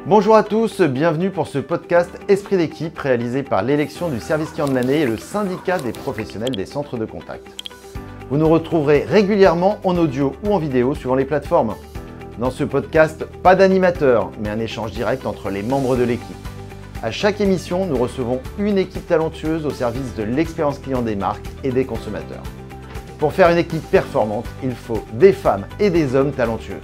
Bonjour à tous, bienvenue pour ce podcast Esprit d'équipe réalisé par l'élection du service client de l'année et le syndicat des professionnels des centres de contact. Vous nous retrouverez régulièrement en audio ou en vidéo suivant les plateformes. Dans ce podcast, pas d'animateur, mais un échange direct entre les membres de l'équipe. À chaque émission, nous recevons une équipe talentueuse au service de l'expérience client des marques et des consommateurs. Pour faire une équipe performante, il faut des femmes et des hommes talentueux.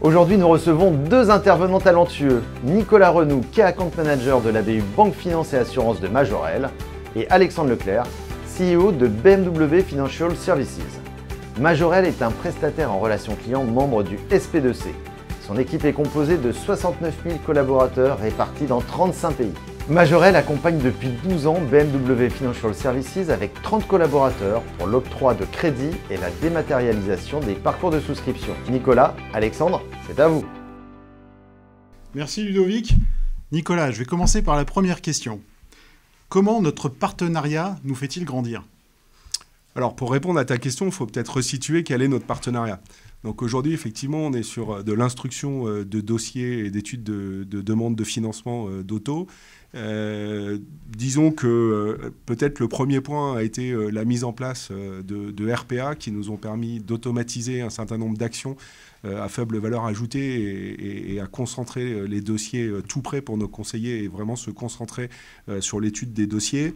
Aujourd'hui, nous recevons deux intervenants talentueux, Nicolas Renoux, Key Account Manager de la BU Banque Finance et Assurance de Majorel, et Alexandre Leclerc, CEO de BMW Financial Services. Majorel est un prestataire en relations clients membre du SP2C. Son équipe est composée de 69 000 collaborateurs répartis dans 35 pays. Majorel accompagne depuis 12 ans BMW Financial Services avec 30 collaborateurs pour l'octroi de crédits et la dématérialisation des parcours de souscription. Nicolas, Alexandre, c'est à vous. Merci Ludovic. Nicolas, je vais commencer par la première question. Comment notre partenariat nous fait-il grandir ? Alors, pour répondre à ta question, il faut peut-être resituer quel est notre partenariat. Donc aujourd'hui, effectivement, on est sur de l'instruction de dossiers et d'études de demande de financement d'auto. Disons que peut-être le premier point a été la mise en place de RPA qui nous ont permis d'automatiser un certain nombre d'actions à faible valeur ajoutée et à concentrer les dossiers tout prêts pour nos conseillers et vraiment se concentrer sur l'étude des dossiers.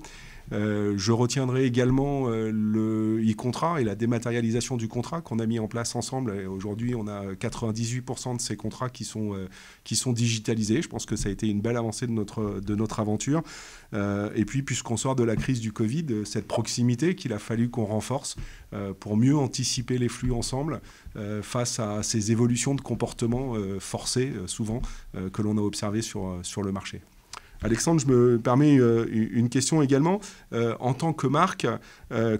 Je retiendrai également le e-contrat et la dématérialisation du contrat qu'on a mis en place ensemble. Aujourd'hui, on a 98% de ces contrats qui sont digitalisés. Je pense que ça a été une belle avancée de notre aventure. Et puis, puisqu'on sort de la crise du Covid, cette proximité qu'il a fallu qu'on renforce pour mieux anticiper les flux ensemble face à ces évolutions de comportement forcés, souvent, que l'on a observées sur le marché. Alexandre, je me permets une question également. En tant que marque,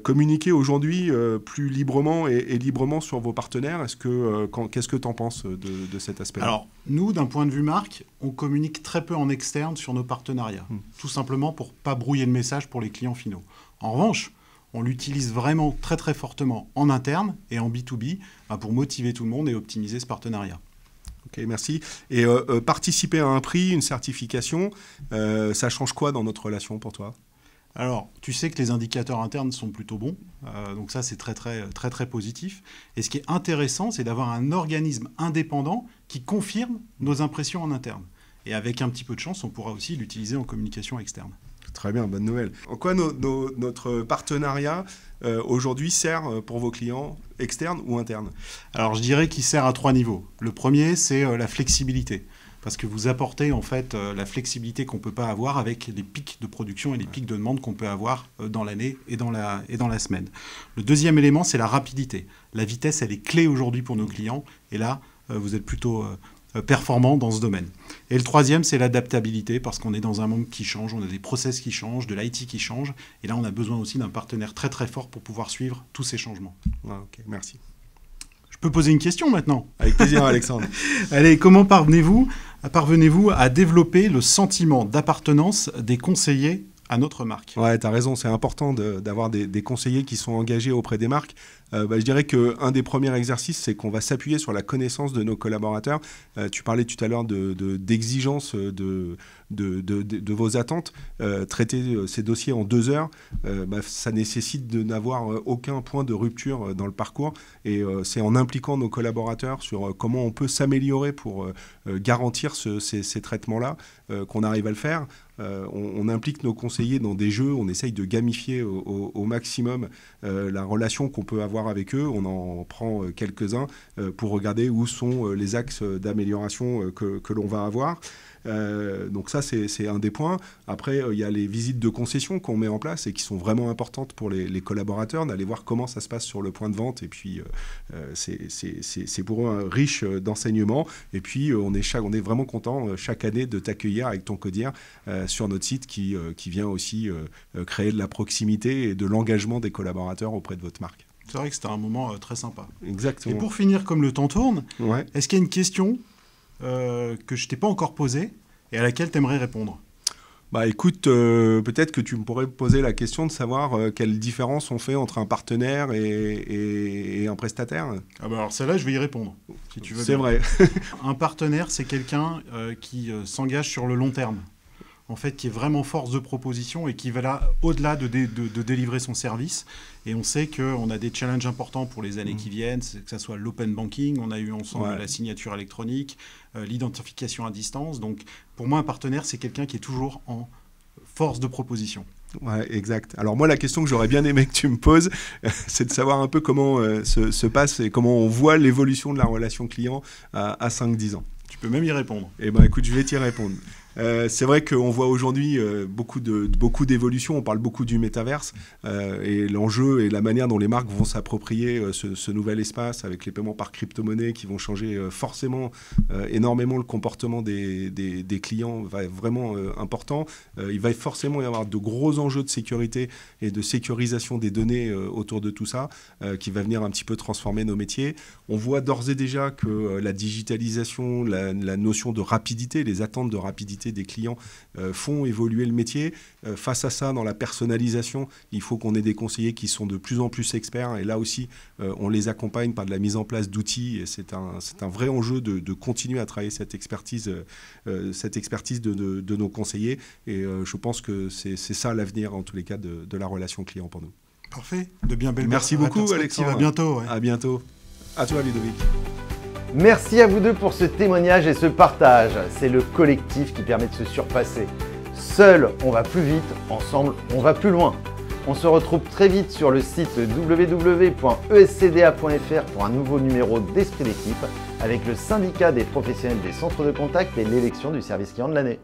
communiquer aujourd'hui plus librement et librement sur vos partenaires, qu'est-ce que tu en penses de cet aspect? Alors, nous, d'un point de vue marque, on communique très peu en externe sur nos partenariats, tout simplement pour ne pas brouiller le message pour les clients finaux. En revanche, on l'utilise vraiment très très fortement en interne et en B2B pour motiver tout le monde et optimiser ce partenariat. Ok, merci. Et participer à un prix, une certification, ça change quoi dans notre relation pour toi ? Alors, tu sais que les indicateurs internes sont plutôt bons, donc ça c'est très positif. Et ce qui est intéressant, c'est d'avoir un organisme indépendant qui confirme nos impressions en interne. Et avec un petit peu de chance, on pourra aussi l'utiliser en communication externe. Très bien, bonne nouvelle. En quoi notre partenariat aujourd'hui sert pour vos clients externes ou internes ? Alors je dirais qu'il sert à 3 niveaux. Le premier, c'est la flexibilité. Parce que vous apportez en fait la flexibilité qu'on ne peut pas avoir avec les pics de production et les pics de demande qu'on peut avoir dans l'année et dans la semaine. Le deuxième élément, c'est la rapidité. La vitesse, elle est clé aujourd'hui pour nos clients. Et là, vous êtes plutôt performant dans ce domaine. Et le troisième, c'est l'adaptabilité, parce qu'on est dans un monde qui change, on a des process qui changent, de l'IT qui change, et là on a besoin aussi d'un partenaire très très fort pour pouvoir suivre tous ces changements. Ah, ok, merci. Je peux poser une question maintenant ? Avec plaisir, Alexandre. Allez, comment parvenez-vous à développer le sentiment d'appartenance des conseillers à notre marque ? Ouais, tu as raison, c'est important d'avoir des conseillers qui sont engagés auprès des marques. Je dirais qu'un des premiers exercices, c'est qu'on va s'appuyer sur la connaissance de nos collaborateurs. Tu parlais tout à l'heure d'exigence de vos attentes. Traiter ces dossiers en 2 heures, ça nécessite de n'avoir aucun point de rupture dans le parcours. Et c'est en impliquant nos collaborateurs sur comment on peut s'améliorer pour garantir ces traitements-là qu'on arrive à le faire. On implique nos conseillers dans des jeux, on essaye de gamifier au maximum la relation qu'on peut avoir avec eux. On en prend quelques-uns pour regarder où sont les axes d'amélioration que l'on va avoir. Donc ça, c'est un des points. Après, il y a les visites de concession qu'on met en place et qui sont vraiment importantes pour les collaborateurs, d'aller voir comment ça se passe sur le point de vente. Et puis, c'est pour eux riche d'enseignements. Et puis, on est vraiment content chaque année de t'accueillir avec ton codir sur notre site qui vient aussi créer de la proximité et de l'engagement des collaborateurs auprès de votre marque. C'est vrai que c'était un moment très sympa. Exactement. Et pour finir, comme le temps tourne, ouais. Est-ce qu'il y a une question que je ne t'ai pas encore posée et à laquelle tu aimerais répondre ? Bah écoute, peut-être que tu me pourrais poser la question de savoir quelle différence on fait entre un partenaire et un prestataire. Ah bah alors celle-là, je vais y répondre, si tu veux. C'est vrai. Un partenaire, c'est quelqu'un qui s'engage sur le long terme. En fait, qui est vraiment force de proposition et qui va là au-delà de délivrer son service. Et on sait qu'on a des challenges importants pour les années qui viennent, que ce soit l'open banking, on a eu ensemble la signature électronique, l'identification à distance. Donc, pour moi, un partenaire, c'est quelqu'un qui est toujours en force de proposition. Ouais, exact. Alors moi, la question que j'aurais bien aimé que tu me poses, c'est de savoir un peu comment se passe et comment on voit l'évolution de la relation client à 5-10 ans. Tu peux même y répondre. Eh bien, écoute, je vais t'y répondre. C'est vrai qu'on voit aujourd'hui beaucoup d'évolutions, on parle beaucoup du métaverse et l'enjeu et la manière dont les marques vont s'approprier ce nouvel espace avec les paiements par crypto-monnaie qui vont changer forcément énormément le comportement des clients va être vraiment important. Il va forcément y avoir de gros enjeux de sécurité et de sécurisation des données autour de tout ça qui va venir un petit peu transformer nos métiers. On voit d'ores et déjà que la digitalisation, la notion de rapidité, les attentes de rapidité des clients font évoluer le métier. Face à ça, dans la personnalisation, il faut qu'on ait des conseillers qui sont de plus en plus experts. Et là aussi, on les accompagne par de la mise en place d'outils. Et c'est un vrai enjeu de continuer à travailler cette expertise de nos conseillers. Et je pense que c'est ça l'avenir, en tous les cas, de la relation client pour nous. Parfait. De bien belles Merci beaucoup, Alexandre. À bientôt. Ouais. À bientôt. À toi, Ludovic. Merci à vous deux pour ce témoignage et ce partage. C'est le collectif qui permet de se surpasser. Seul, on va plus vite, ensemble, on va plus loin. On se retrouve très vite sur le site www.escda.fr pour un nouveau numéro d'Esprit d'équipe avec le syndicat des professionnels des centres de contact et l'élection du service client de l'année.